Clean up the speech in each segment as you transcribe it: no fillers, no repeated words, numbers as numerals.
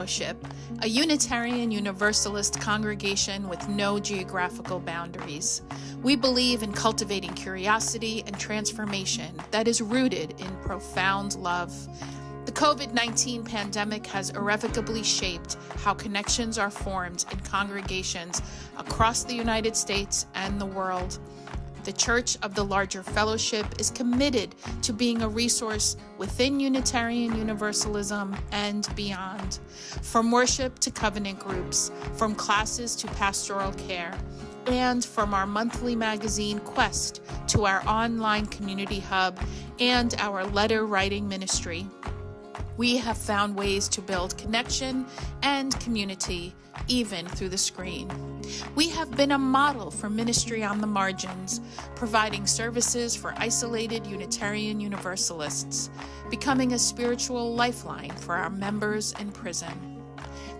Fellowship, a Unitarian Universalist congregation with no geographical boundaries. We believe in cultivating curiosity and transformation that is rooted in profound love. The COVID-19 pandemic has irrevocably shaped how connections are formed in congregations across the United States and the world. The Church of the Larger Fellowship is committed to being a resource within Unitarian Universalism and beyond. From worship to covenant groups, from classes to pastoral care, and from our monthly magazine Quest to our online community hub and our letter writing ministry, we have found ways to build connection and community, even through the screen. We have been a model for ministry on the margins, providing services for isolated Unitarian Universalists, becoming a spiritual lifeline for our members in prison.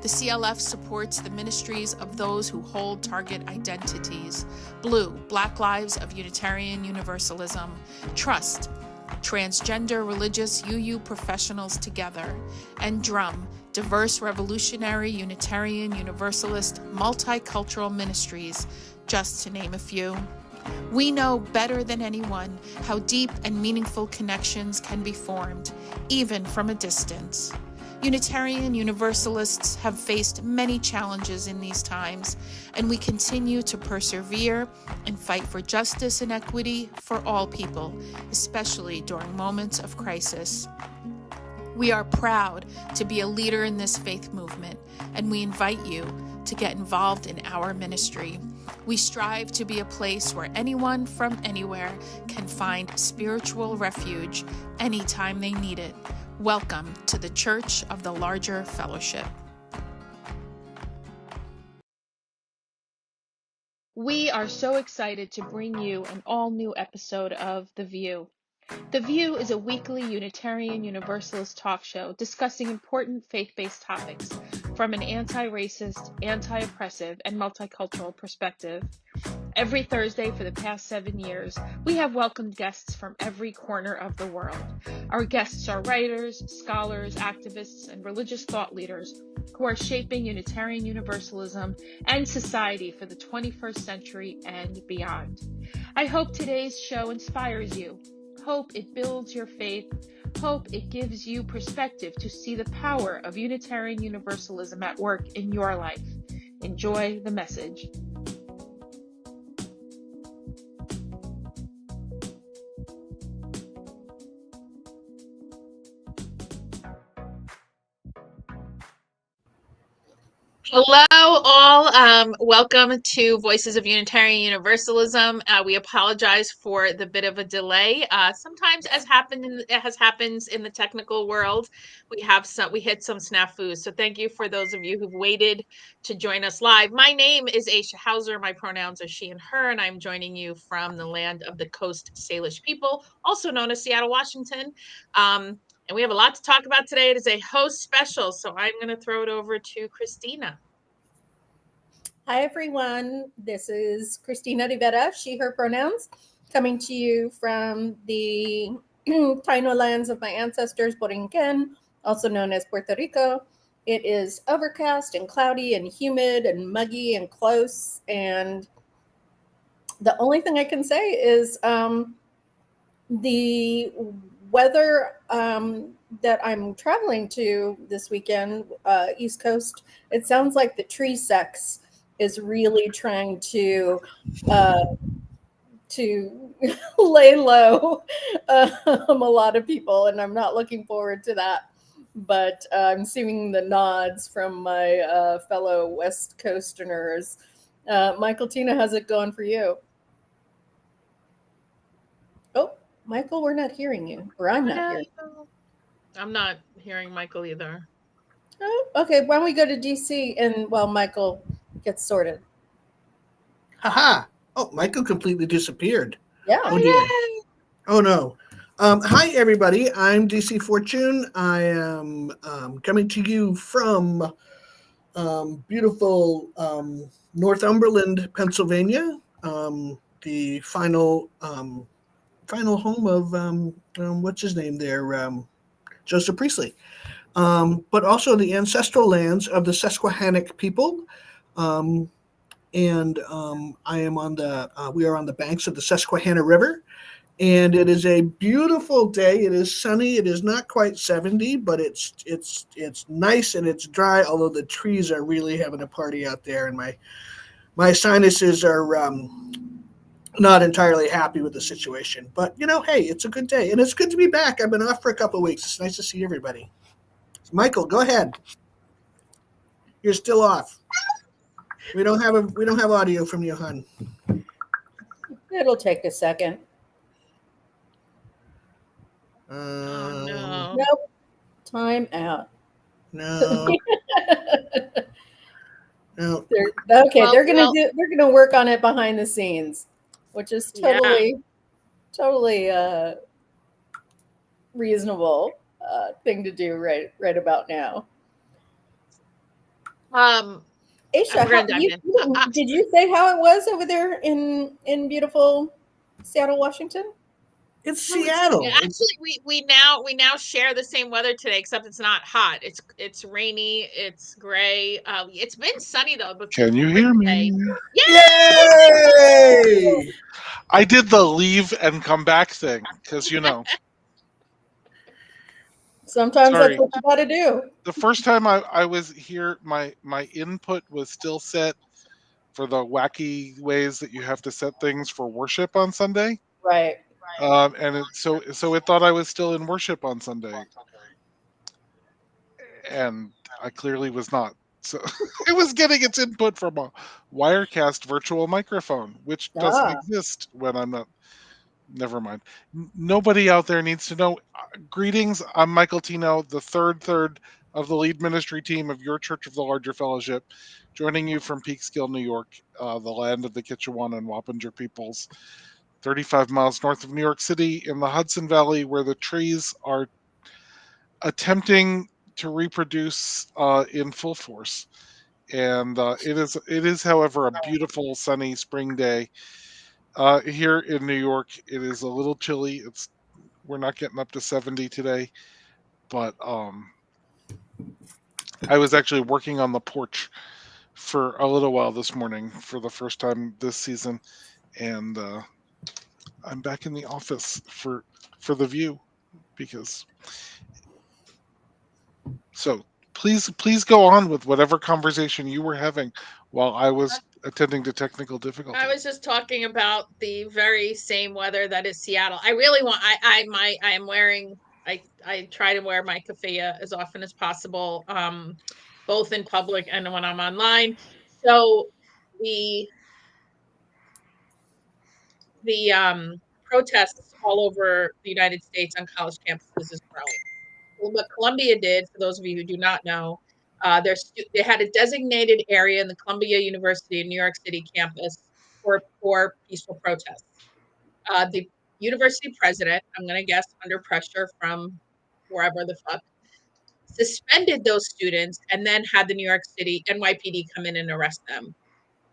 The CLF supports the ministries of those who hold target identities: Blue, Black Lives of Unitarian Universalism; Trust, Transgender Religious UU Professionals Together; and Drum, Diverse Revolutionary Unitarian Universalist Multicultural Ministries, just to name a few. We know better than anyone how deep and meaningful connections can be formed, even from a distance. Unitarian Universalists have faced many challenges in these times, and we continue to persevere and fight for justice and equity for all people, especially during moments of crisis. We are proud to be a leader in this faith movement, and we invite you to get involved in our ministry. We strive to be a place where anyone from anywhere can find spiritual refuge anytime they need it. Welcome to the Church of the Larger Fellowship. We are so excited to bring you an all-new episode of The VUU. The VUU is a weekly Unitarian Universalist talk show discussing important faith-based topics from an anti-racist, anti-oppressive, and multicultural perspective. Every Thursday for the past 7 years, we have welcomed guests from every corner of the world. Our guests are writers, scholars, activists, and religious thought leaders who are shaping Unitarian Universalism and society for the 21st century and beyond. I hope today's show inspires you. Hope it builds your faith. Hope it gives you perspective to see the power of Unitarian Universalism at work in your life. Enjoy the message. Hello, all. Welcome to Voices of Unitarian Universalism. We apologize for the bit of a delay. Sometimes, as happens in the technical world, we hit some snafus. So thank you for those of you who've waited to join us live. My name is Aisha Hauser. My pronouns are she and her, and I'm joining you from the land of the Coast Salish people, also known as Seattle, Washington. And we have a lot to talk about today. It is a host special, so I'm going to throw it over to Christina. Hi, everyone. This is Christina Rivera, she, her pronouns, coming to you from the Tino lands of my ancestors, Borinquen, also known as Puerto Rico. It is overcast and cloudy and humid and muggy and close. And the only thing I can say is the weather that I'm traveling to this weekend, East Coast, it sounds like the tree sex is really trying to lay low a lot of people, and I'm not looking forward to that. But I'm seeing the nods from my fellow West Coasterners. Michael, Tina, how's it going for you? Oh, Michael, we're not hearing you, or I'm not hearing you. I'm not hearing Michael either. Oh, okay, why don't we go to DC and while Michael gets sorted. Haha. Oh, Michael completely disappeared. Yeah. Oh, dear. Oh, no. Hi, everybody. I'm DC Fortune. I am coming to you from beautiful Northumberland, Pennsylvania, the final home of, what's his name there, Joseph Priestley. but also the ancestral lands of the Susquehannock people. And I am on we are on the banks of the Susquehanna River, and it is a beautiful day. It is sunny. It is not quite 70, but it's nice and it's dry. Although the trees are really having a party out there, and my sinuses are not entirely happy with the situation. But hey, it's a good day, and it's good to be back. I've been off for a couple of weeks. It's nice to see everybody. Michael, go ahead. You're still off. We don't have audio from you, hon. It'll take a second. Oh no. Nope. Time out. No. No. They're gonna work on it behind the scenes, which is totally reasonable thing to do right about now. Aisha, did you say how it was over there in beautiful Seattle, Washington? It's Seattle. Actually, we now share the same weather today, except it's not hot. It's rainy. It's gray. It's been sunny though. But can you hear me? Yay! I did the leave and come back thing because Sometimes that's what you got to do. The first time I was here, my input was still set for the wacky ways that you have to set things for worship on Sunday. Right. And so it thought I was still in worship on Sunday, and I clearly was not. So it was getting its input from a Wirecast virtual microphone, which doesn't exist when I'm not. Never mind. Nobody out there needs to know. Greetings. I'm Michael Tino, the third of the lead ministry team of your Church of the Larger Fellowship, joining you from Peekskill, New York, the land of the Kitchewan and Wappinger peoples. 35 miles north of New York City in the Hudson Valley, where the trees are attempting to reproduce in full force. And it is, however, a beautiful sunny spring day. Here in New York, it is a little chilly. We're not getting up to 70 today, but I was actually working on the porch for a little while this morning for the first time this season, and I'm back in the office for the VUU because. So please go on with whatever conversation you were having while I was attending to technical difficulties. I was just talking about the very same weather that is Seattle. I really want. I am wearing. I try to wear my keffiyeh as often as possible, both in public and when I'm online. So the protests all over the United States on college campuses is growing. Well, what Columbia did, for those of you who do not know, they had a designated area in the Columbia University in New York City campus for peaceful protests. The university president, I'm going to guess under pressure from wherever the fuck, suspended those students and then had the New York City NYPD come in and arrest them.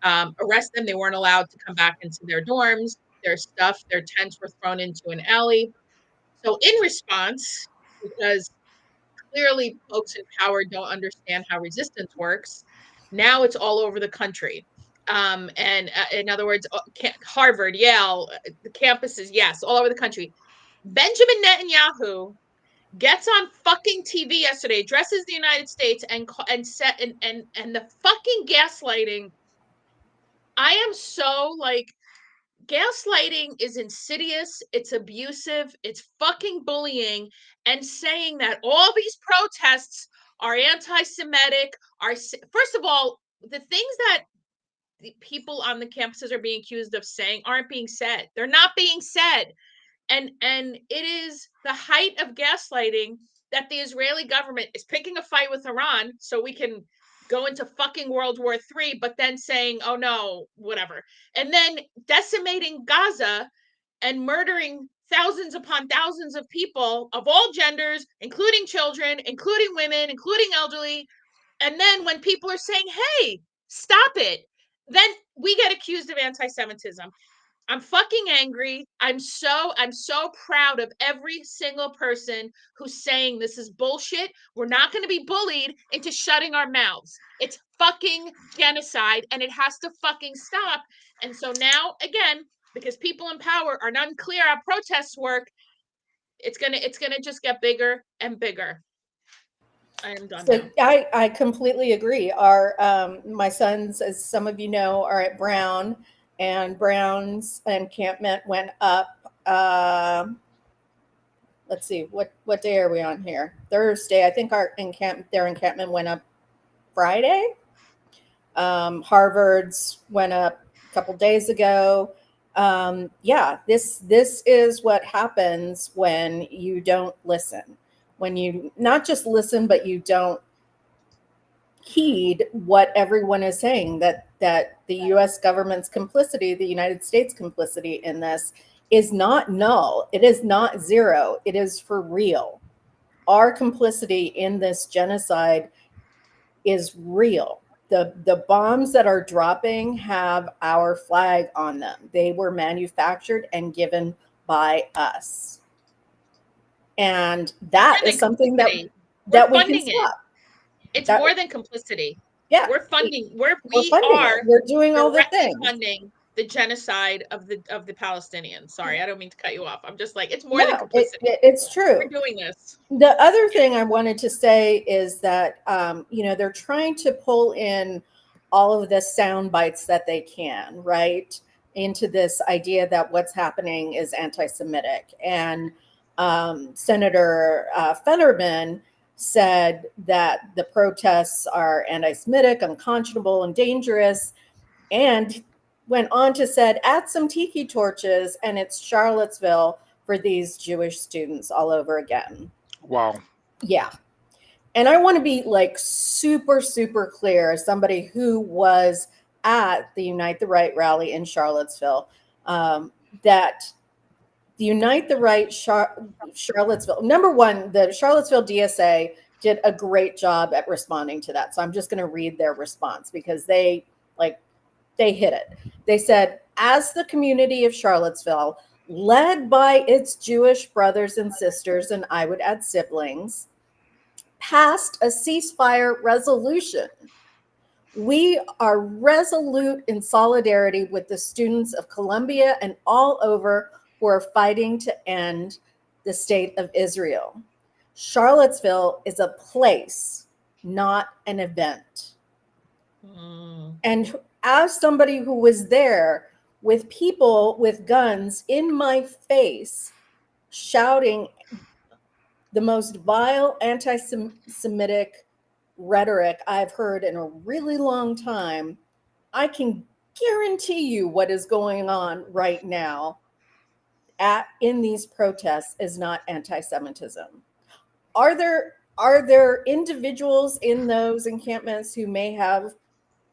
They weren't allowed to come back into their dorms. Their stuff, their tents were thrown into an alley. So in response, because clearly folks in power don't understand how resistance works, now it's all over the country. And in other words, Harvard, Yale, the campuses, yes, all over the country. Benjamin Netanyahu gets on fucking TV yesterday, addresses the United States, and the fucking gaslighting. I am so like, gaslighting is insidious, it's abusive, it's fucking bullying, and saying that all these protests are anti-Semitic, first of all, the things that the people on the campuses are being accused of saying aren't being said. They're not being said. And it is the height of gaslighting that the Israeli government is picking a fight with Iran so we can go into fucking World War III, but then saying, oh no, whatever. And then decimating Gaza and murdering thousands upon thousands of people of all genders, including children, including women, including elderly. And then when people are saying, hey, stop it, then we get accused of anti-Semitism. I'm fucking angry. I'm so proud of every single person who's saying this is bullshit. We're not going to be bullied into shutting our mouths. It's fucking genocide and it has to fucking stop. And so now, again, because people in power are unclear how protests work, it's gonna just get bigger and bigger. I am done So now. I completely agree. Our my sons, as some of you know, are at Brown, and Brown's encampment went up. Let's see, what day are we on here? Thursday. I think their encampment went up Friday. Harvard's went up a couple days ago. Yeah, this is what happens when you don't listen. When you not just listen, but you don't heed what everyone is saying, that the U.S. government's complicity, the United States complicity in this is not null. It is not zero. It is for real. Our complicity in this genocide is real. The bombs that are dropping have our flag on them. They were manufactured and given by us. And that is something that we can stop. It's more than complicity. Yeah. We're funding. We're doing all the things. funding the genocide of the Palestinians. Sorry, I don't mean to cut you off. I'm just like, it's more than complicity. It's true. We're doing this. The other thing I wanted to say is that they're trying to pull in all of the sound bites that they can, right, into this idea that what's happening is anti-Semitic. And Senator Fetterman said that the protests are anti-Semitic, unconscionable, and dangerous, and went on to said, add some tiki torches, and it's Charlottesville for these Jewish students all over again. Wow. Yeah. And I want to be like super, super clear as somebody who was at the Unite the Right rally in Charlottesville, that the Unite the Right Charlottesville, number one, the Charlottesville DSA did a great job at responding to that. So I'm just going to read their response because they hit it. They said, as the community of Charlottesville, led by its Jewish brothers and sisters, and I would add siblings, passed a ceasefire resolution. We are resolute in solidarity with the students of Columbia and all over who are fighting to end the state of Israel. Charlottesville is a place, not an event. And as somebody who was there with people with guns in my face shouting the most vile anti-Semitic rhetoric I've heard in a really long time, I can guarantee you what is going on right now in these protests is not anti-Semitism. Are there individuals in those encampments who may have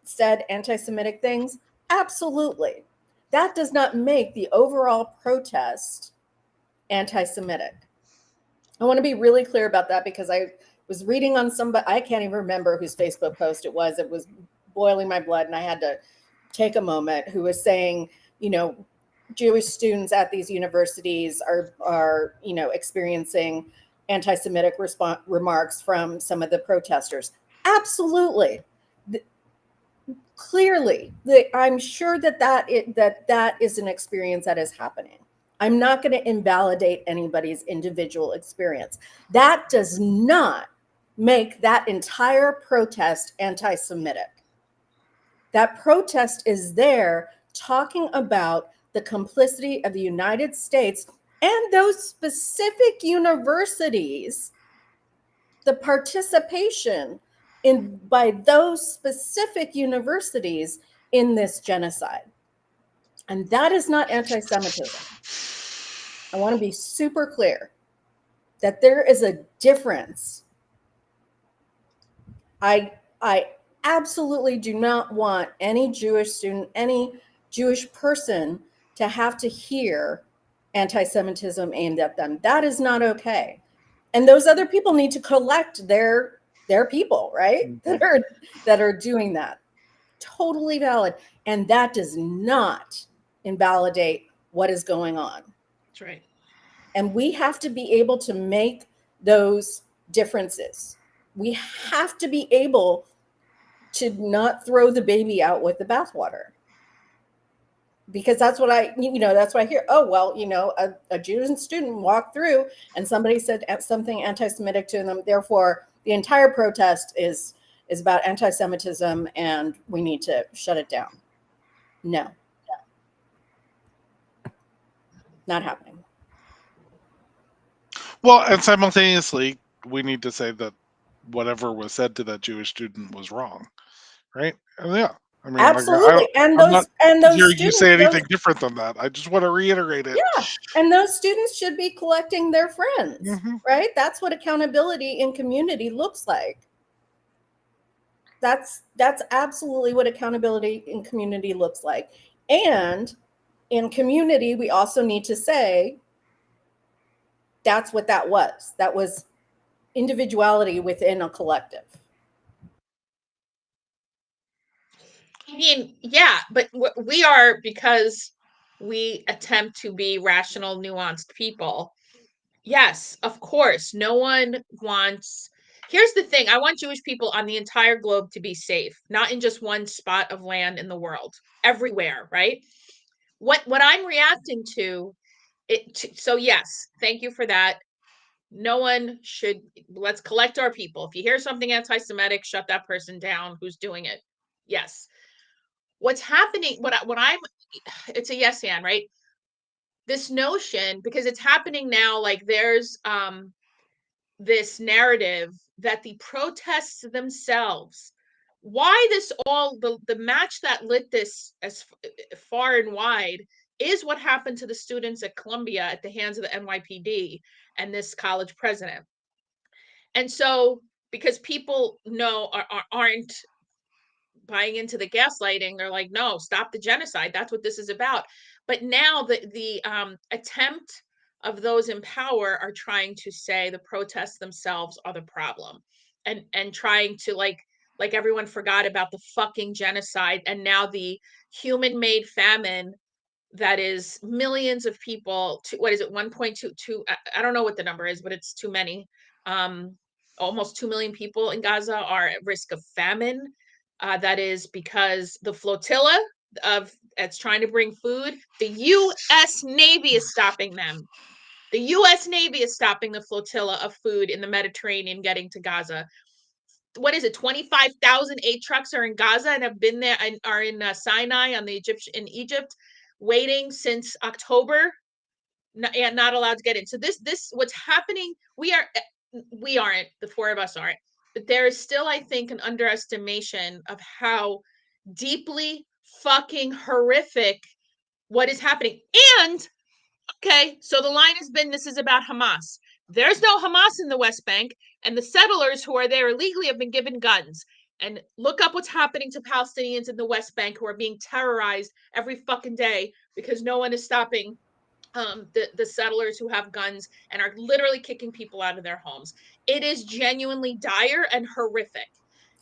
said anti-Semitic things? Absolutely. That does not make the overall protest anti-Semitic. I want to be really clear about that because I was reading on somebody, I can't even remember whose Facebook post it was boiling my blood, and I had to take a moment, who was saying, Jewish students at these universities are experiencing anti-Semitic remarks from some of the protesters. Absolutely. Clearly, I'm sure that is an experience that is happening. I'm not going to invalidate anybody's individual experience. That does not make that entire protest anti-Semitic. That protest is there talking about the complicity of the United States and those specific universities, the participation by those specific universities in this genocide. And that is not anti-Semitism. I want to be super clear that there is a difference. I absolutely do not want any Jewish student, any Jewish person to have to hear anti-Semitism aimed at them. That is not okay. And those other people need to collect their people, right? That are doing that. Totally valid. And that does not invalidate what is going on. That's right. And we have to be able to make those differences. We have to be able to not throw the baby out with the bathwater. Because that's what that's what I hear. Oh, well, a Jewish student walked through and somebody said something anti-Semitic to them. Therefore, the entire protest is about anti-Semitism and we need to shut it down. No. Not happening. Well, and simultaneously, we need to say that whatever was said to that Jewish student was wrong, right? And yeah, I mean, Absolutely. I'm not hearing you say anything different than that. I just want to reiterate it. Yeah, and those students should be collecting their friends, right? That's what accountability in community looks like. That's absolutely what accountability in community looks like. And in community, we also need to say that's what that was. That was individuality within a collective. I mean, yeah, but we are, because we attempt to be rational, nuanced people. Yes, of course. No one wants. Here's the thing. I want Jewish people on the entire globe to be safe, not in just one spot of land in the world, everywhere, right? What I'm reacting to so yes, thank you for that. No one should. Let's collect our people. If you hear something anti-Semitic, shut that person down who's doing it. Yes. What's happening, it's a yes and, right? This notion, because it's happening now, like there's this narrative that the protests themselves, why this all, the match that lit this as far and wide is what happened to the students at Columbia at the hands of the NYPD and this college president. And so, because people aren't buying into the gaslighting, they're like, no, stop the genocide. That's what this is about. But now the attempt of those in power are trying to say the protests themselves are the problem, and trying to like everyone forgot about the fucking genocide, and now the human-made famine that is millions of people. What is it? 1.22. I don't know what the number is, but it's too many. Almost 2 million people in Gaza are at risk of famine. That is because the flotilla that's trying to bring food, the U.S. Navy is stopping them. The U.S. Navy is stopping the flotilla of food in the Mediterranean getting to Gaza. What is it? 25,000 aid trucks are in Gaza and have been there and are in Sinai in Egypt, waiting since October. Not allowed to get in. So this what's happening. We aren't. The four of us aren't. But there is still, I think, an underestimation of how deeply fucking horrific what is happening. And okay, so the line has been, this is about Hamas. There's no Hamas in the West Bank, and the settlers who are there illegally have been given guns. And look up what's happening to Palestinians in the West Bank who are being terrorized every fucking day because no one is stopping the settlers who have guns and are literally kicking people out of their homes. It is genuinely dire and horrific.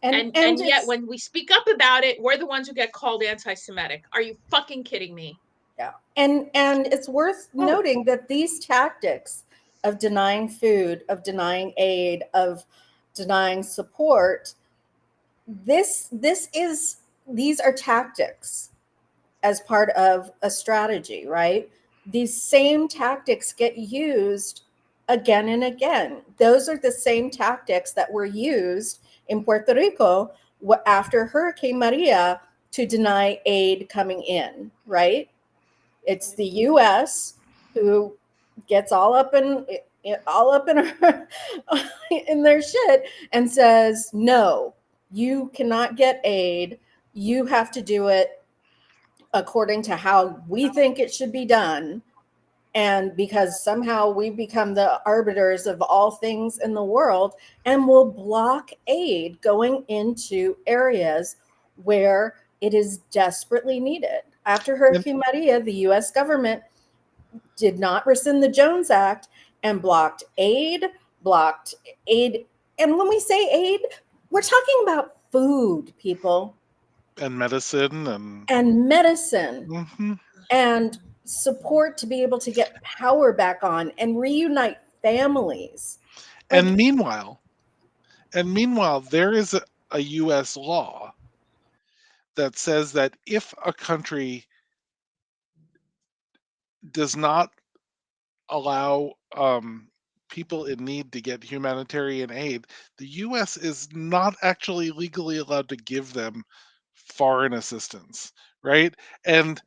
And yet when we speak up about it, we're the ones who get called anti-Semitic. Are you fucking kidding me? Yeah. And it's worth noting that these tactics of denying food, of denying aid, of denying support, these are tactics as part of a strategy, right? These same tactics get used again and again. Those are the same tactics that were used in Puerto Rico after Hurricane Maria to deny aid coming in, right? It's the U.S. who gets all up in their shit and says, no, you cannot get aid. You have to do it according to how we think it should be done. And because somehow we've become the arbiters of all things in the world, and will block aid going into areas where it is desperately needed. After Hurricane Maria, the U.S. government did not rescind the Jones Act and blocked aid. And when we say aid, we're talking about food, people. And medicine and medicine Mhm. and support to be able to get power back on and reunite families. Like, And meanwhile, there is a U.S. law that says that if a country does not allow people in need to get humanitarian aid, the U.S. is not actually legally allowed to give them foreign assistance, right? And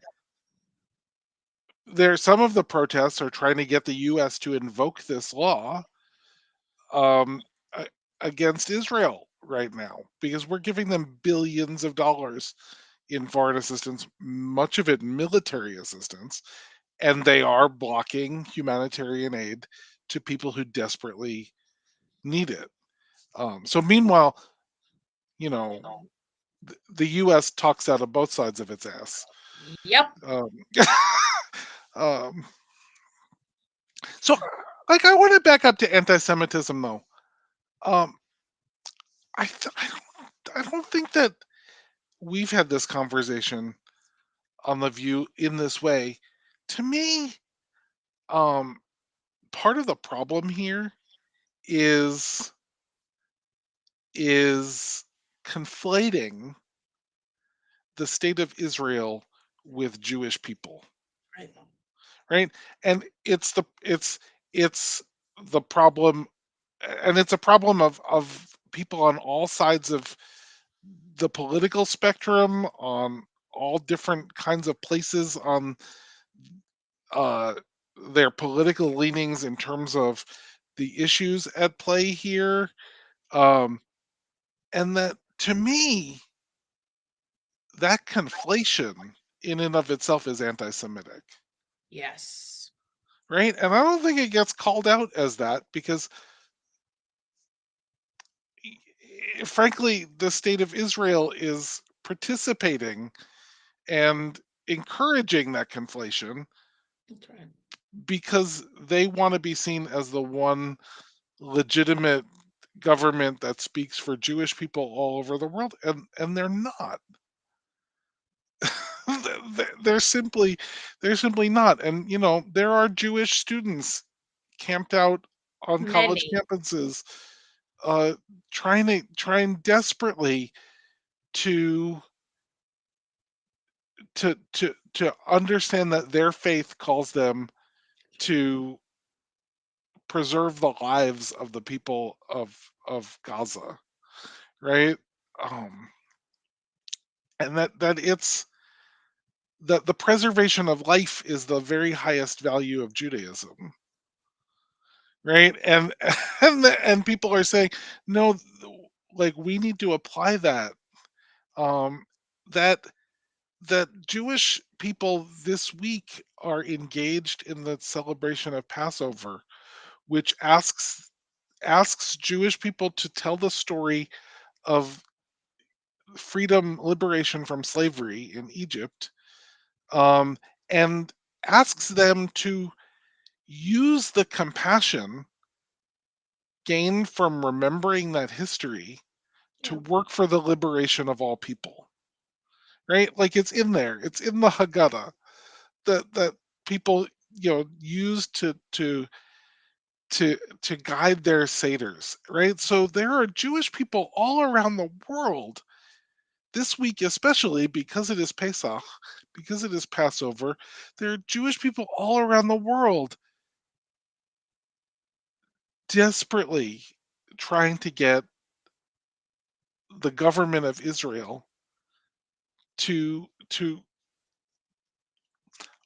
some of the protests are trying to get the U.S. to invoke this law um, against Israel right now because we're giving them billions of dollars in foreign assistance, much of it military assistance, and they are blocking humanitarian aid to people who desperately need it. So meanwhile, you know, the U.S. talks out of both sides of its ass. Yep. Um, um, so, like, I want to back up to anti-Semitism, though. Um, I don't think that we've had this conversation on the View in this way. To me, um, part of the problem here is is conflating the state of Israel with Jewish people, Right. right? And it's the problem, and it's a problem of people on all sides of the political spectrum, on all different kinds of places on uh, their political leanings in terms of the issues at play here. Um, and that, to me, that conflation in and of itself is anti-Semitic, Yes. right? And I don't think it gets called out as that because, frankly, the state of Israel is participating and encouraging that conflation That's right. because they want to be seen as the one legitimate government that speaks for Jewish people all over the world, and they're not. they're simply not. And there are Jewish students camped out on college Many. campuses, uh, trying desperately to understand that their faith calls them to preserve the lives of the people of Gaza, right? Um, and that it's that the preservation of life is the very highest value of Judaism, right? And and people are saying, no, like, we need to apply that. Um, that Jewish people this week are engaged in the celebration of Passover, which asks Jewish people to tell the story of freedom, liberation from slavery in Egypt, um, and asks them to use the compassion gained from remembering that history to Yeah. work for the liberation of all people. Right? Like, it's in there. It's in the Haggadah that people use to guide their seders. Right? So there are Jewish people all around the world this week, especially because it is Pesach, because it is Passover. There are Jewish people all around the world desperately trying to get the government of Israel to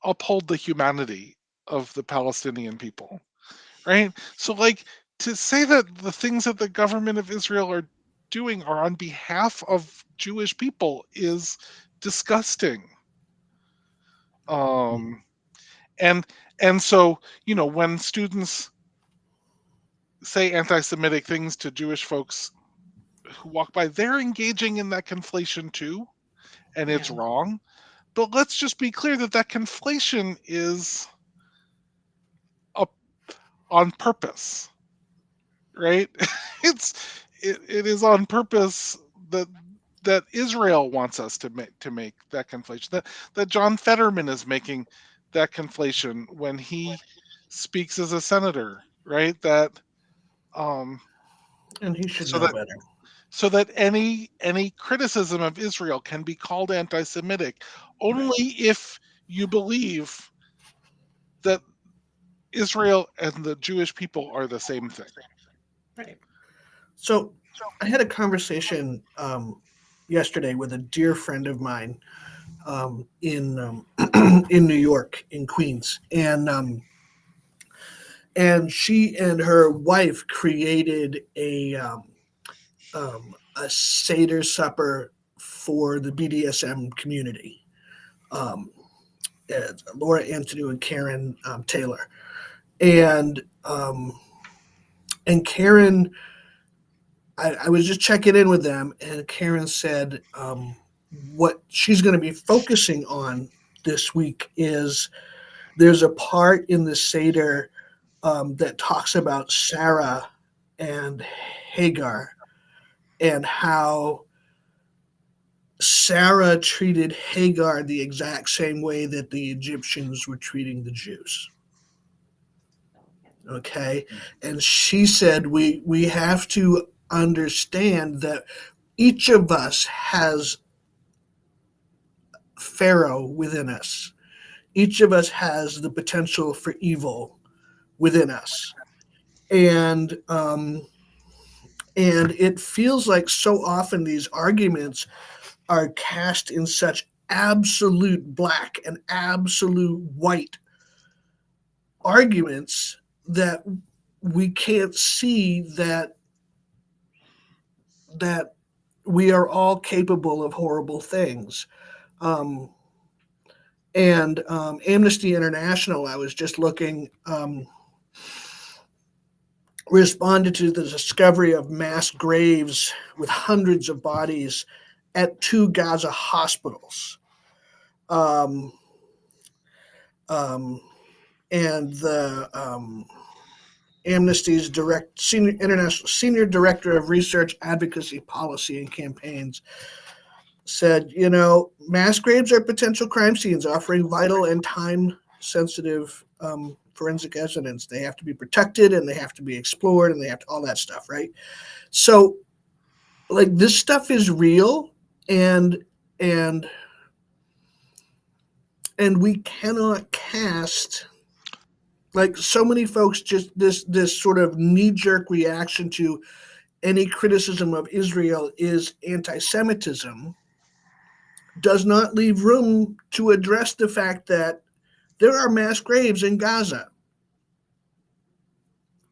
uphold the humanity of the Palestinian people, right? So, like, to say that the things that the government of Israel are doing are on behalf of Jewish people is disgusting. Um, and so, when students say anti-Semitic things to Jewish folks who walk by, they're engaging in that conflation too, and it's Yeah. wrong. But let's just be clear that conflation is up on purpose, right? It is on purpose that that Israel wants us to make that conflation. That John Fetterman is making that conflation when he speaks as a senator, right? That And he should so know that better. so that any criticism of Israel can be called anti-Semitic only if you believe that Israel and the Jewish people are the same thing. Right. So I had a conversation yesterday with a dear friend of mine in in New York, in Queens, and she and her wife created a Seder supper for the BDSM community. Um, Laura Antonou and Karen Taylor, and Karen, I was just checking in with them, and Karen said what she's going to be focusing on this week is there's a part in the Seder that talks about Sarah and Hagar and how Sarah treated Hagar the exact same way that the Egyptians were treating the Jews. Okay. And she said, we have to understand that each of us has Pharaoh within us. Each of us has the potential for evil within us. And it feels like so often these arguments are cast in such absolute black and absolute white arguments that we can't see that we are all capable of horrible things. And Amnesty International, I was just looking, responded to the discovery of mass graves with hundreds of bodies at 2 Gaza hospitals. Um, and the Amnesty's senior director of research, advocacy, policy, and campaigns said, mass graves are potential crime scenes offering vital and time-sensitive forensic evidence. They have to be protected, and they have to be explored, and they have to, all that stuff, right? So, like, this stuff is real, and we cannot cast, like, so many folks, just this sort of knee-jerk reaction to any criticism of Israel is anti-Semitism, does not leave room to address the fact that there are mass graves in Gaza,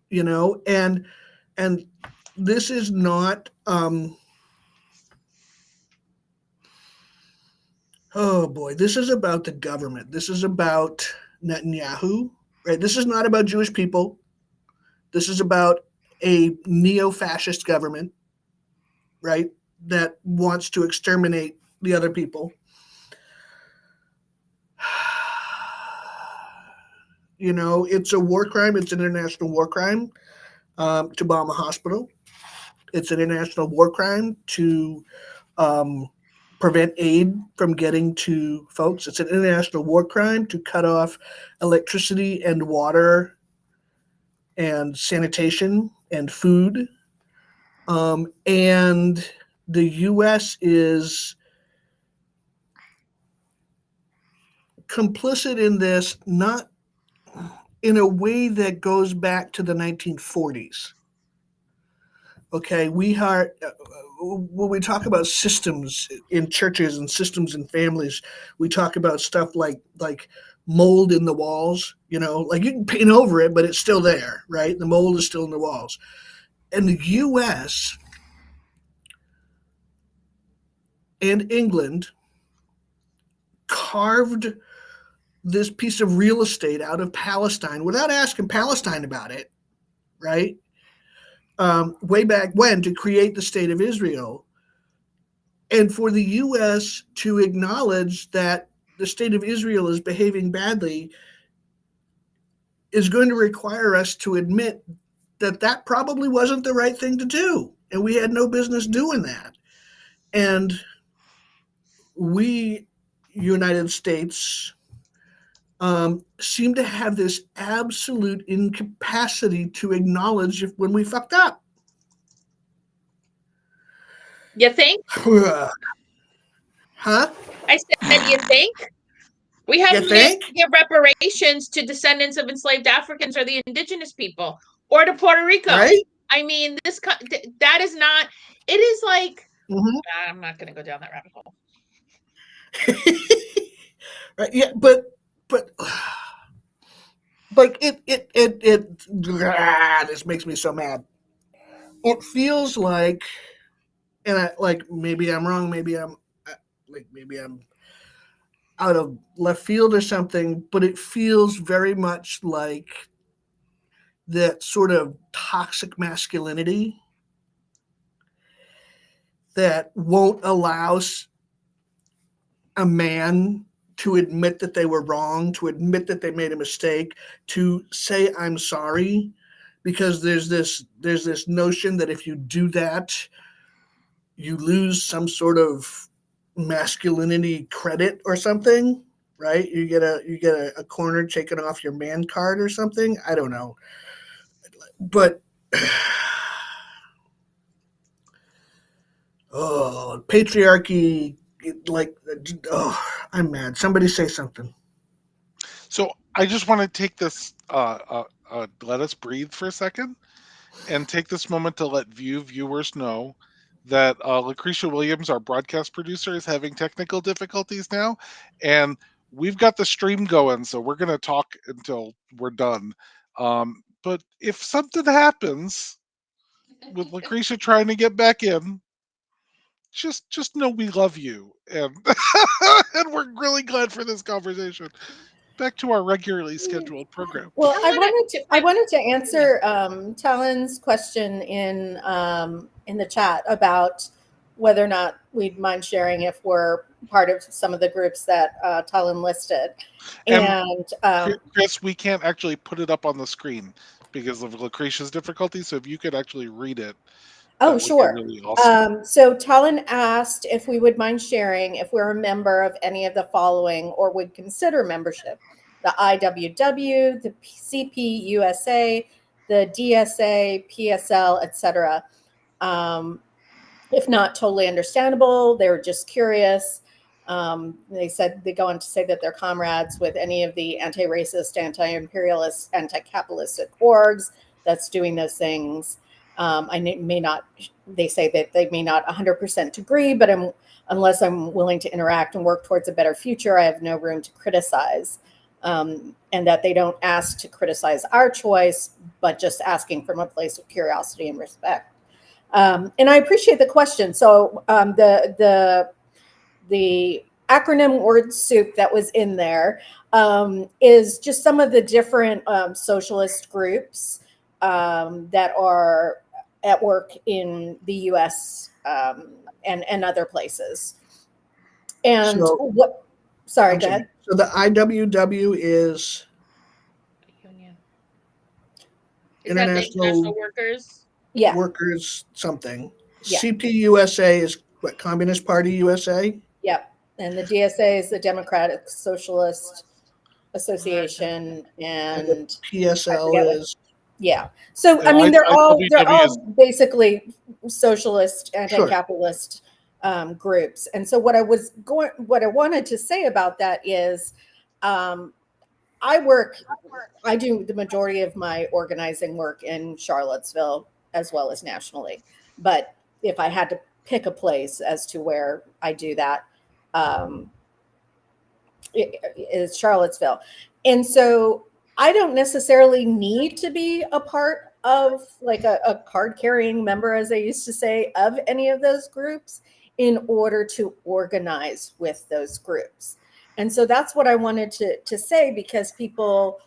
and this is not oh boy, this is about the government. This is about Netanyahu, right? This is not about Jewish people. This is about a neo-fascist government, right, that wants to exterminate the other people. It's a war crime. It's an international war crime to bomb a hospital. It's an international war crime to prevent aid from getting to folks. It's an international war crime to cut off electricity and water and sanitation and food. And the U.S. is complicit in this, not in a way that goes back to the 1940s. Okay, we are, when we talk about systems in churches and systems in families, we talk about stuff like mold in the walls, like you can paint over it, but it's still there, right? The mold is still in the walls. And the US and England carved this piece of real estate out of Palestine without asking Palestine about it, right? Way back when, to create the state of Israel, and for the U.S. to acknowledge that the state of Israel is behaving badly is going to require us to admit that probably wasn't the right thing to do, and we had no business doing that. And we, United States, seem to have this absolute incapacity to acknowledge when we fucked up. You think? Huh? I said, you think? We haven't been able to give reparations to descendants of enslaved Africans or the indigenous people or to Puerto Rico. Right? I mean, that is not, it is like, Mm-hmm. I'm not going to go down that rabbit hole. Right? Yeah, but like this makes me so mad. It feels like, and maybe I'm wrong, maybe I'm out of left field or something, but it feels very much like that sort of toxic masculinity that won't allow a man to admit that they were wrong, to admit that they made a mistake, to say I'm sorry, because there's this notion that if you do that, you lose some sort of masculinity credit or something, right? You get a corner taken off your man card or something. I don't know, but oh, patriarchy, I'm mad. Somebody say something. So I just want to take this, let us breathe for a second and take this moment to let VUU viewers know that Lucretia Williams, our broadcast producer, is having technical difficulties now. And we've got the stream going, so we're going to talk until we're done. But if something happens with Lucretia trying to get back in, just know we love you, and and we're really glad for this conversation. Back to our regularly scheduled program. Well, I wanted to answer Talon's question in the chat about whether or not we'd mind sharing if we're part of some of the groups that Talon listed. And Chris, we can't actually put it up on the screen because of Lucretia's difficulty. So if you could actually read it. Oh, sure. Really awesome. So Talon asked if we would mind sharing if we're a member of any of the following or would consider membership: the IWW, the CPUSA, the DSA, PSL, etc. If not, totally understandable. They were just curious. They go on to say that they're comrades with any of the anti-racist, anti-imperialist, anti-capitalistic orgs that's doing those things. They say that they may not 100% agree, but unless I'm willing to interact and work towards a better future, I have no room to criticize. And that they don't ask to criticize our choice, but just asking from a place of curiosity and respect. And I appreciate the question. So the acronym word soup that was in there is just some of the different socialist groups that are at work in the U.S. And other places. And sorry, go ahead. So the IWW is Union. International Workers. Yeah. Workers something. Yeah. CPUSA is what? Communist Party USA? Yep. And the DSA is the Democratic Socialist Association, and PSL is So I mean, they're all basically socialist, anti-capitalist groups. And so what I wanted to say about that is, I do the majority of my organizing work in Charlottesville as well as nationally. But if I had to pick a place as to where I do that, is Charlottesville. And so I don't necessarily need to be a part of like a card carrying member, as I used to say, of any of those groups in order to organize with those groups. And so that's what I wanted to say, because people,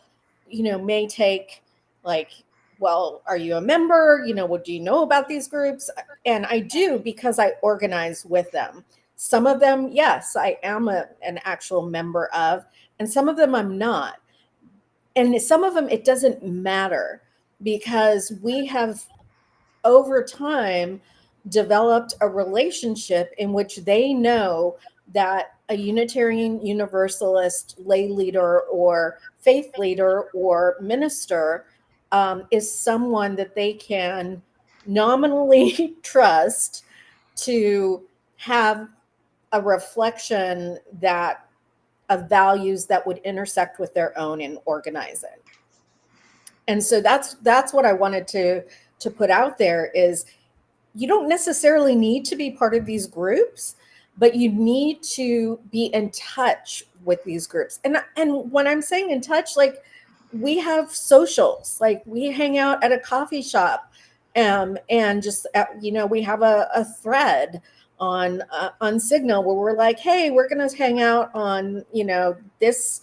may take like, well, are you a member? What do you know about these groups? And I do, because I organize with them. Some of them, yes, I am an actual member of, and some of them I'm not. And some of them, it doesn't matter, because we have over time developed a relationship in which they know that a Unitarian Universalist lay leader or faith leader or minister is someone that they can nominally trust to have a reflection that of values that would intersect with their own in organizing. And so that's what I wanted to put out there is you don't necessarily need to be part of these groups, but you need to be in touch with these groups. And when I'm saying in touch, like we have socials, like we hang out at a coffee shop, and just we have a thread on Signal where we're like, hey, we're going to hang out on this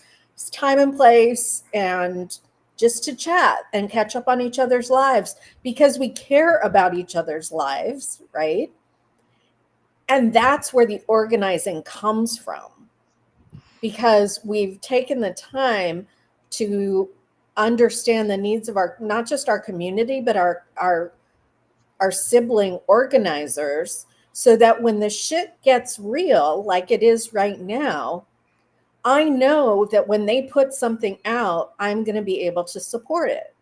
time and place and just to chat and catch up on each other's lives because we care about each other's lives, right? And that's where the organizing comes from, because we've taken the time to understand the needs of our, not just our community, but our sibling organizers, so that when the shit gets real, like it is right now, I know that when they put something out, I'm going to be able to support it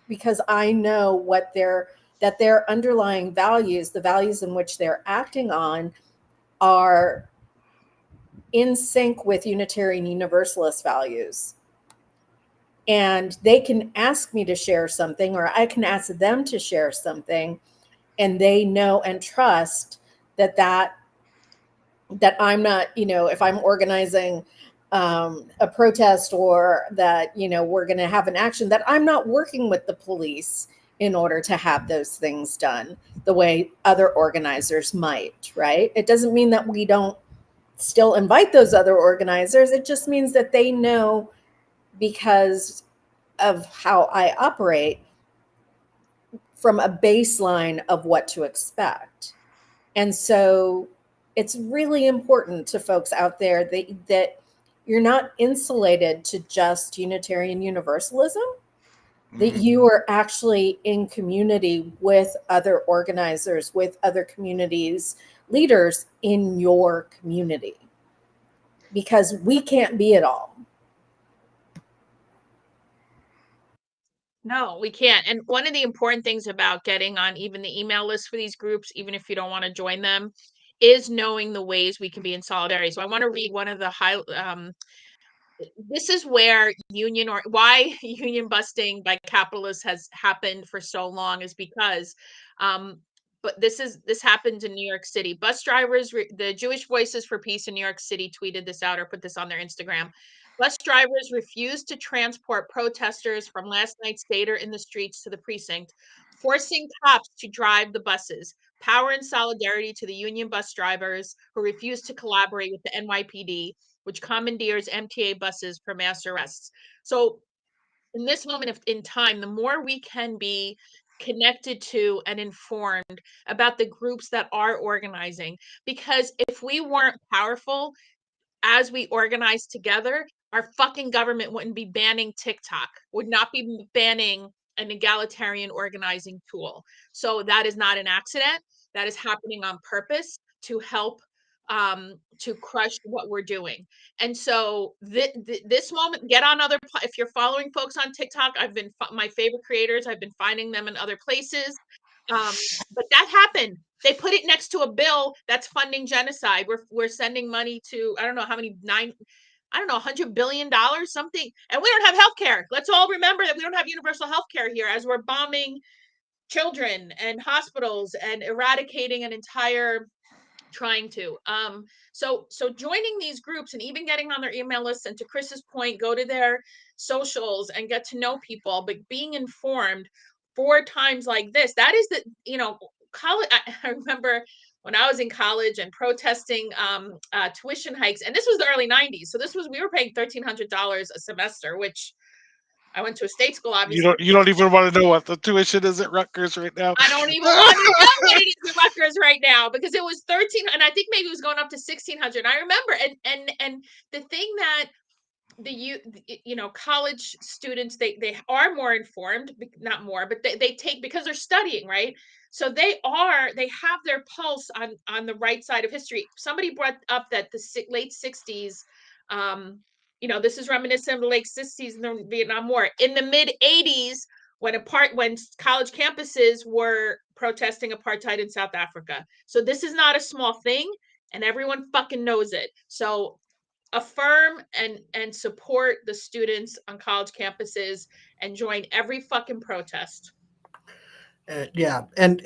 because I know what that their underlying values, the values in which they're acting on, are in sync with Unitarian Universalist values. And they can ask me to share something, or I can ask them to share something, and they know and trust that I'm not, if I'm organizing a protest, or that, we're going to have an action, that I'm not working with the police in order to have those things done the way other organizers might, right? It doesn't mean that we don't still invite those other organizers. It just means that they know, because of how I operate, from a baseline of what to expect. And so it's really important to folks out there that you're not insulated to just Unitarian Universalism, that you are actually in community with other organizers, with other communities, leaders in your community, because we can't be it all. No, we can't. And one of the important things about getting on even the email list for these groups, even if you don't want to join them, is knowing the ways we can be in solidarity. So I want to read one of the this is where why union busting by capitalists has happened for so long, is because but this happened in New York City. Bus drivers, the Jewish Voices for Peace in New York City tweeted this out or put this on their Instagram. Bus drivers refused to transport protesters from last night's Seder in the streets to the precinct, forcing cops to drive the buses. Power and solidarity to the union bus drivers who refused to collaborate with the NYPD, which commandeers MTA buses for mass arrests. So in this moment in time, the more we can be connected to and informed about the groups that are organizing, because if we weren't powerful as we organize together, our fucking government wouldn't be banning TikTok, would not be banning an egalitarian organizing tool. So that is not an accident. That is happening on purpose to help to crush what we're doing. And so this moment, get on if you're following folks on TikTok, I've been my favorite creators, I've been finding them in other places. But that happened. They put it next to a bill that's funding genocide. We're sending money to, I don't know how many, $100 billion, something. And we don't have healthcare. Let's all remember that we don't have universal healthcare here, as we're bombing children and hospitals and eradicating an entire trying to. So joining these groups and even getting on their email lists, and to Chris's point, go to their socials and get to know people, but being informed for times like this. That is college. I remember when I was in college and protesting tuition hikes, and this was the early 90s. So we were paying $1,300 a semester, which I went to a state school, obviously. You don't even want to know what the tuition is at Rutgers right now. I don't even want to know what it is at Rutgers right now, because it was 13, and I think maybe it was going up to 1,600. I remember, and the thing that college students, they are more informed, not more, but they take, because they're studying, right? So they have their pulse on the right side of history. Somebody brought up that the late 60s, this is reminiscent of the late 60s and the Vietnam War. In the mid 80s, when college campuses were protesting apartheid in South Africa. So this is not a small thing, and everyone fucking knows it. So affirm and support the students on college campuses and join every fucking protest. Yeah, and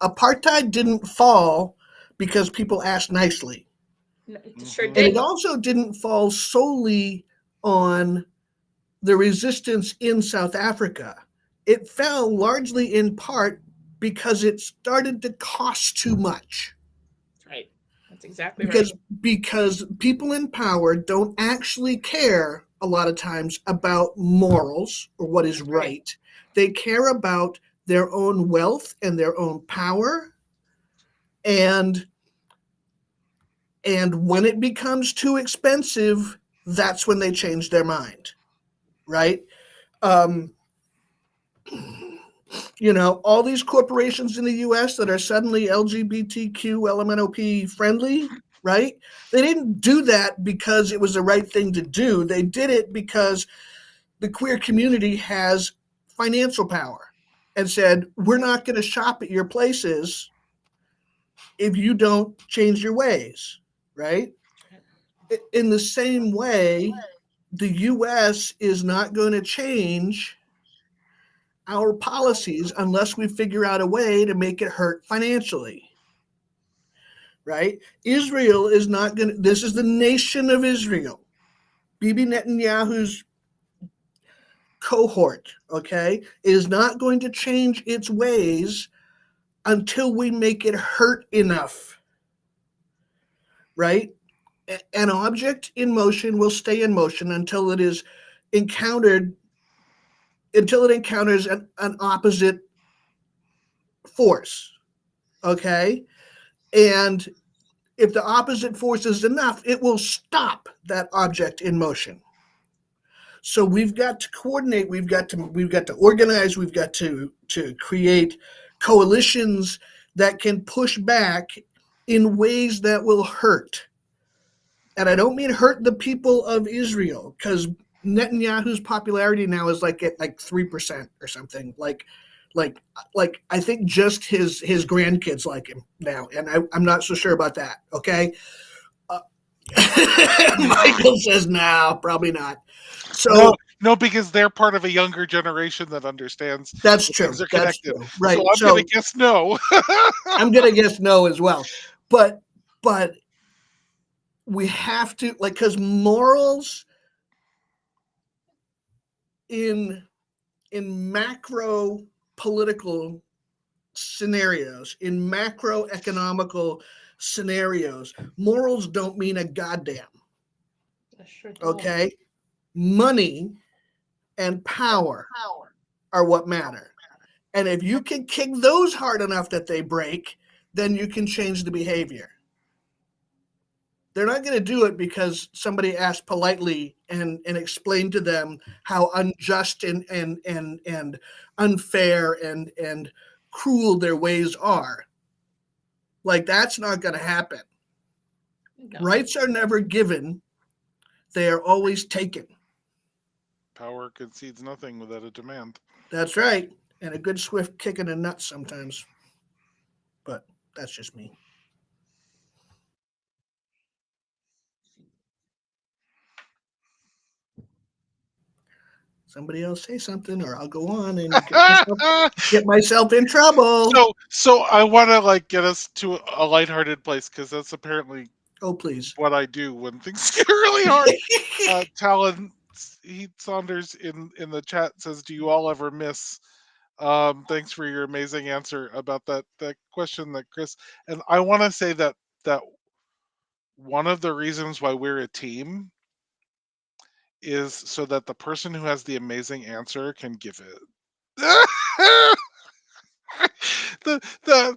apartheid didn't fall because people asked nicely. It sure And it did. also didn't fall solely on the resistance in South Africa. It fell largely in part because it started to cost too much. That's right. That's exactly right. Because people in power don't actually care a lot of times about morals or what is right. They care about their own wealth and their own power. And when it becomes too expensive, that's when they change their mind, right? All these corporations in the US that are suddenly LGBTQ, LMNOP friendly, right? They didn't do that because it was the right thing to do. They did it because the queer community has financial power and said, we're not going to shop at your places if you don't change your ways, right? In the same way, the US is not going to change our policies unless we figure out a way to make it hurt financially, right? Israel is not going to, this is the nation of Israel. Bibi Netanyahu's cohort, okay, is not going to change its ways until we make it hurt enough, right? An object in motion will stay in motion until it is encountered, until it encounters an opposite force, okay? And if the opposite force is enough, it will stop that object in motion. So we've got to coordinate, we've got to organize, we've got to create coalitions that can push back in ways that will hurt. And I don't mean hurt the people of Israel, because Netanyahu's popularity now is at 3% or something. Like I think just his grandkids like him now, and I'm not so sure about that. Okay, Michael says no, probably not. So no, because they're part of a younger generation that understands that's that true. things are That's connected. true. Right. So I'm going to guess no. I'm going to guess no as well. But we have to, because morals in macro political scenarios, in macroeconomical scenarios, morals don't mean a goddamn. Okay? Money and power are what matter. And if you can kick those hard enough that they break, then you can change the behavior. They're not going to do it because somebody asked politely and explained to them how unjust and unfair and cruel their ways are. That's not going to happen. No. Rights are never given. They are always taken. Power concedes nothing without a demand. That's right. And a good swift kick in the nuts sometimes. But that's just me. Somebody else say something, or I'll go on and get myself in trouble. So I want to get us to a lighthearted place, because that's apparently please what I do when things get really hard. Talon Heath Saunders in the chat says, "Do you all ever miss?" Thanks for your amazing answer about that question that Chris. And I want to say that one of the reasons why we're a team is so that the person who has the amazing answer can give it. That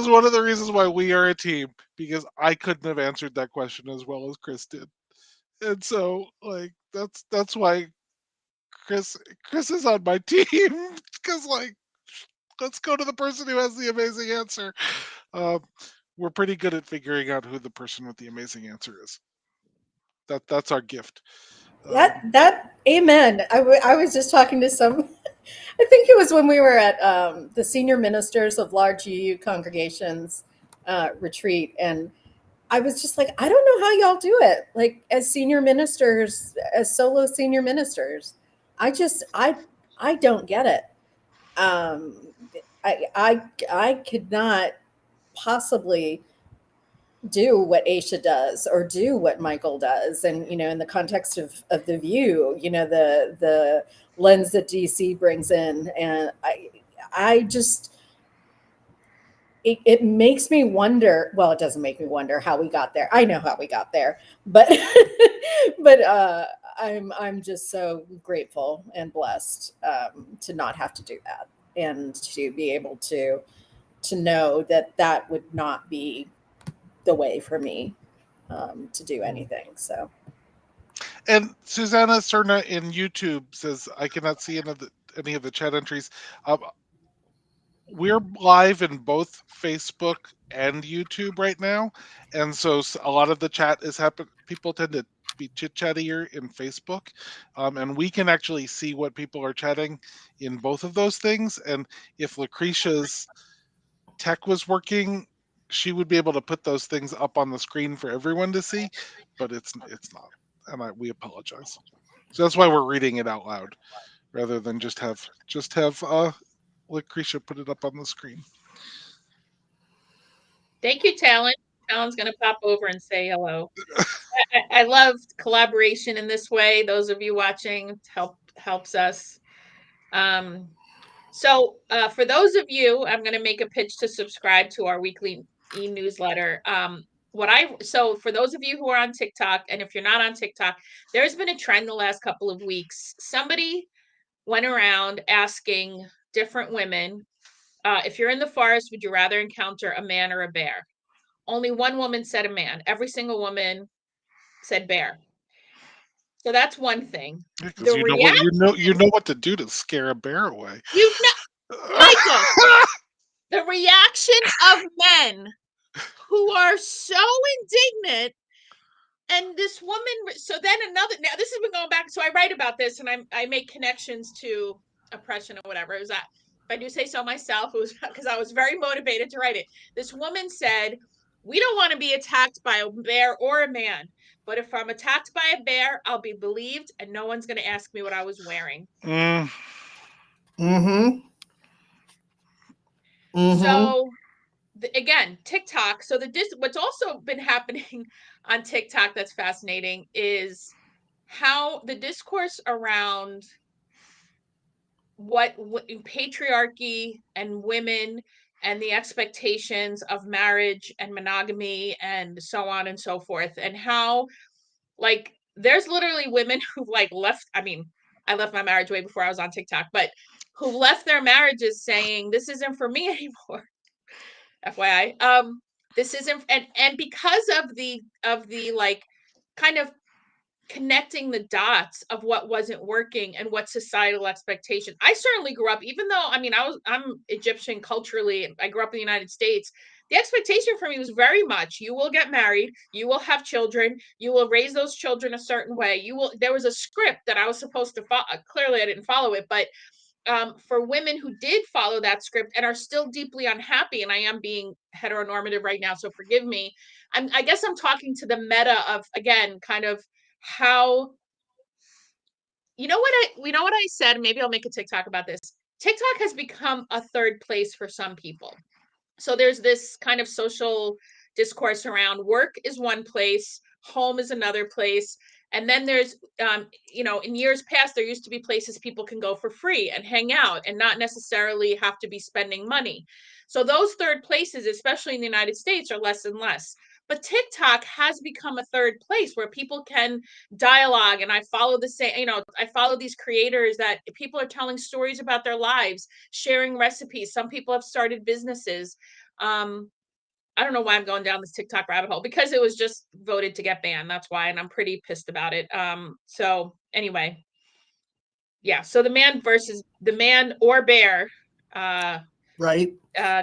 is one of the reasons why we are a team, because I couldn't have answered that question as well as Chris did. And so that's why Chris is on my team because let's go to the person who has the amazing answer. We're pretty good at figuring out who the person with the amazing answer is. That's our gift. Amen. I was just talking to some, I think it was when we were at the senior ministers of large UU congregations retreat. And I was just like, I don't know how y'all do it. Like as senior ministers, as solo senior ministers, I don't get it. I could not possibly do what Aisha does or do what Michael does. And, in the context of the VUU, the lens that DC brings in. And I just, it makes me wonder. Well, it doesn't make me wonder how we got there. I know how we got there, but, but, I'm just so grateful and blessed to not have to do that and to be able to know that would not be the way for me to do anything. So, And Susanna Cerna in YouTube says, I cannot see any of the chat entries. We're live in both Facebook and YouTube right now, and so a lot of the chat is happening. People tend to be chit-chattier in Facebook, and we can actually see what people are chatting in both of those things. And if Lucretia's tech was working, she would be able to put those things up on the screen for everyone to see, but it's not, and we apologize. So that's why we're reading it out loud rather than just have Lucretia put it up on the screen. Thank you, Talon. Talon's going to pop over and say hello. I love collaboration in this way. Those of you watching helps us. So for those of you, I'm going to make a pitch to subscribe to our weekly e-newsletter. So for those of you who are on TikTok, and if you're not on TikTok, there's been a trend the last couple of weeks. Somebody went around asking different women, if you're in the forest, would you rather encounter a man or a bear? Only one woman said a man. Every single woman said bear. So that's one thing. Because you know what to do to scare a bear away. Michael, the reaction of men who are so indignant. And this woman, so then now this has been going back. So I write about this and I make connections to oppression or whatever. It was that, if I do say so myself, it was because I was very motivated to write it. This woman said, we don't want to be attacked by a bear or a man, but if I'm attacked by a bear, I'll be believed and no one's going to ask me what I was wearing. So again, TikTok. So what's also been happening on TikTok that's fascinating is how the discourse around what patriarchy and women and the expectations of marriage and monogamy and so on and so forth, and how there's literally women who've left. I mean, I left my marriage way before I was on TikTok, but who left their marriages saying this isn't for me anymore. FYI. This isn't, and because of the kind of connecting the dots of what wasn't working and what societal expectation. I certainly grew up, even though I'm Egyptian culturally, I grew up in the United States. The expectation for me was very much, you will get married, you will have children, you will raise those children a certain way. There was a script that I was supposed to follow. Clearly I didn't follow it, but for women who did follow that script and are still deeply unhappy, and I am being heteronormative right now, so forgive me. I guess I'm talking to the meta of, again, kind of how, you know what I said, maybe I'll make a TikTok about this. TikTok has become a third place for some people. So there's this kind of social discourse around work is one place, home is another place. And then there's, in years past, there used to be places people can go for free and hang out and not necessarily have to be spending money. So those third places, especially in the United States, are less and less. But TikTok has become a third place where people can dialogue. And I follow I follow these creators that people are telling stories about their lives, sharing recipes. Some people have started businesses. I don't know why I'm going down this TikTok rabbit hole, because it was just voted to get banned. That's why, and I'm pretty pissed about it. So anyway, Yeah. So the man or bear right?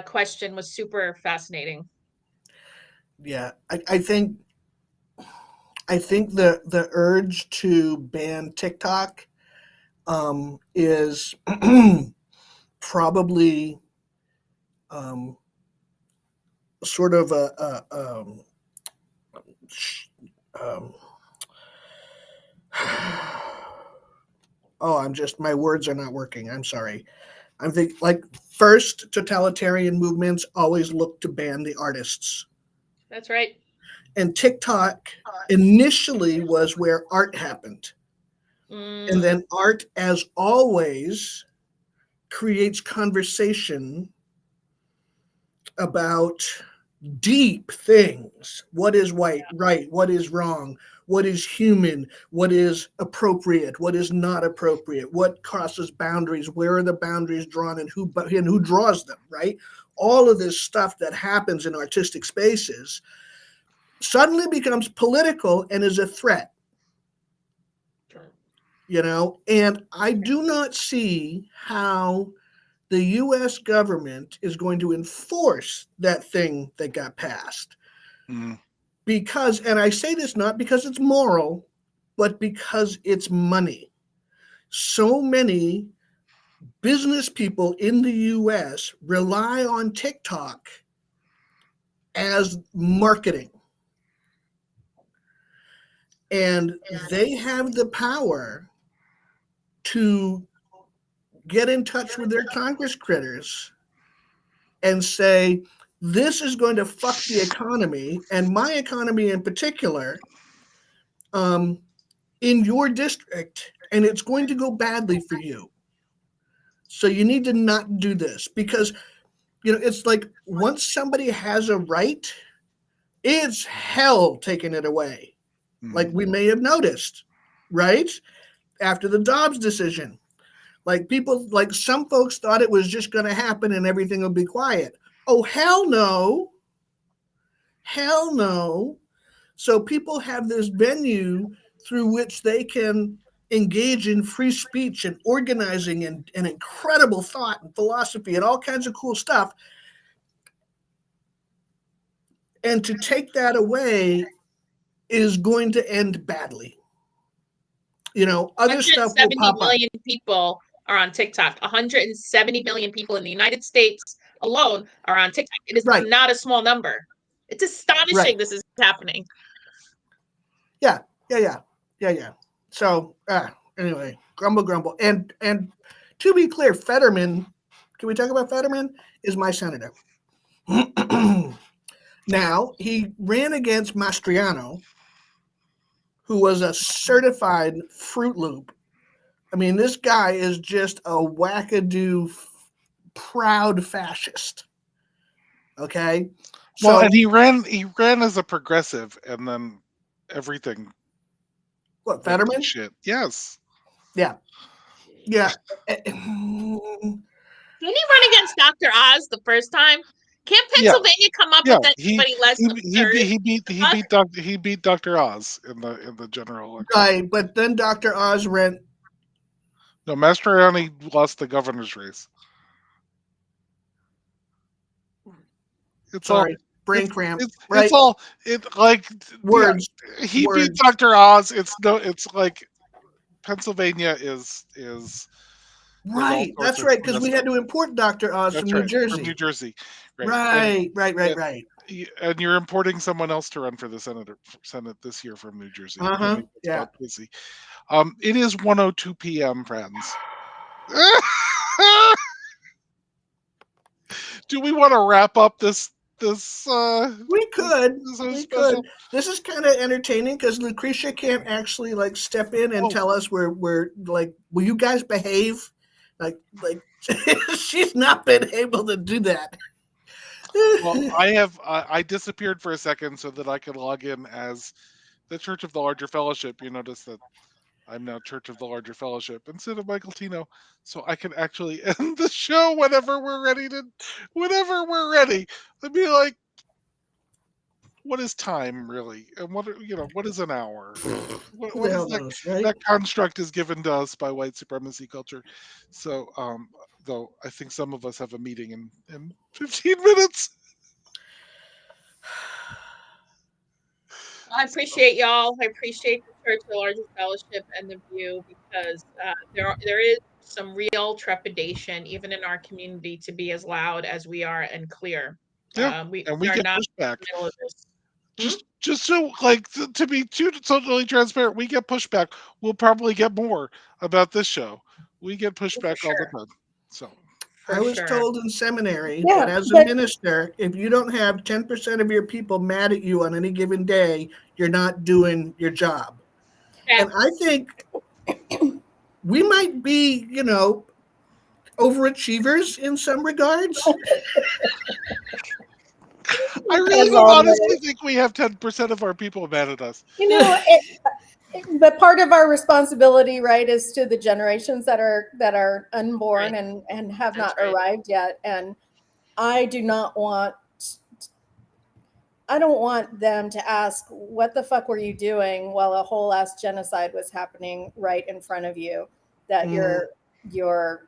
question was super fascinating. Yeah, I think the urge to ban TikTok is probably sort of um, my words are not working. I'm sorry. I'm thinking like first totalitarian movements always look to ban the artists. That's right. And TikTok initially was where art happened. And then art, as always, creates conversation about deep things. What is right? What is wrong? What is human? What is appropriate? What is not appropriate? What crosses boundaries? Where are the boundaries drawn, and who draws them? Right? All of this stuff that happens in artistic spaces suddenly becomes political and is a threat. And I do not see how the US government is going to enforce that thing that got passed. Because, and I say this not because it's moral, but because it's money. So many business people in the US rely on TikTok as marketing. And they have the power to get in touch with their Congress critters and say, this is going to fuck the economy, and my economy in particular, in your district, and it's going to go badly for you. So you need to not do this, because it's like once somebody has a right, it's hell taking it away. Like we may have noticed, right? After the Dobbs decision. Like some folks thought it was just going to happen and everything will be quiet. Oh, hell no. Hell no. So people have this venue through which they can engage in free speech and organizing and incredible thought and philosophy and all kinds of cool stuff. And to take that away is going to end badly. Other stuff will pop up. 170 million people are on TikTok. 170 million people in the United States alone are on TikTok. It is not a small number. It's astonishing this is happening. Yeah. So anyway, grumble. And to be clear, Fetterman, can we talk about Fetterman? Is my senator. Now, he ran against Mastriano, who was a certified Fruit Loop. I mean, this guy is just a wackadoo, proud fascist. Okay. Well, and he ran as a progressive, and then everything. What, Fetterman? Shit. Yes. Yeah. Didn't he run against Dr. Oz the first time? Can't Pennsylvania come up with anybody less absurd? He beat Dr. Oz in the general election. Right, but then Dr. Oz ran. No, Mastriani lost the governor's race. Brain cramp. It's all words. Yeah, he beat Dr. Oz. It's like Pennsylvania is right. That's right, because we had to import Dr. Oz from New Jersey. From New Jersey. Right. And you're importing someone else to run for the Senate this year from New Jersey. Yeah. Busy. It is 1:02 p.m., friends. Do we want to wrap up this? We could. This is kind of entertaining because Lucretia can't actually step in and tell us we're will you guys behave? Like she's not been able to do that. Well, I disappeared for a second so that I could log in as the Church of the Larger Fellowship. You notice that I'm now Church of the Larger Fellowship instead of Michael Tino, so I can actually end the show whenever we're ready. I'd be like, what is time really, and what is an hour? Who What the is hell knows, right? that construct is given to us by white supremacy culture. So, though I think some of us have a meeting in 15 minutes. I appreciate y'all. I appreciate the Church of the Largest Fellowship and the VUU, because there is some real trepidation even in our community to be as loud as we are and clear. Yeah, We and we are get not in pushback. the middle of this. Just so to be totally transparent, we get pushback. We'll probably get more about this show. We get pushback all the time. So For I was sure. told in seminary Yeah, that as a but- minister, if you don't have 10% of your people mad at you on any given day, you're not doing your job. And I think we might be, overachievers in some regards. I really don't honestly think we have 10% of our people mad at us. But part of our responsibility, right, is to the generations that are unborn Right. and have That's not right. arrived yet. And I don't want them to ask, what the fuck were you doing while a whole ass genocide was happening right in front of you that your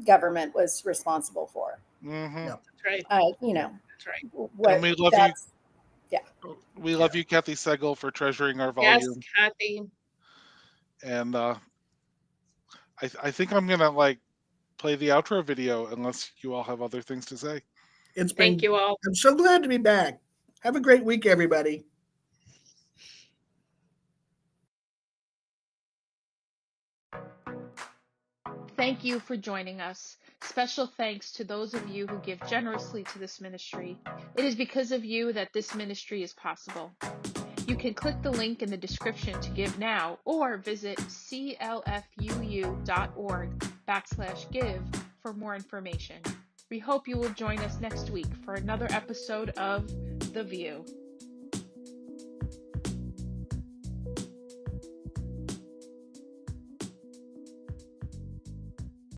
government was responsible for. Mm-hmm. Yep. That's right. That's right. And we love you. Yeah. We love you, Kathy Segel, for treasuring our Yes, volume. Kathy. And I think I'm gonna play the outro video unless you all have other things to say. Thank you all. I'm so glad to be back. Have a great week, everybody. Thank you for joining us. Special thanks to those of you who give generously to this ministry. It is because of you that this ministry is possible. You can click the link in the description to give now, or visit clfuu.org/give for more information. We hope you will join us next week for another episode of The VUU.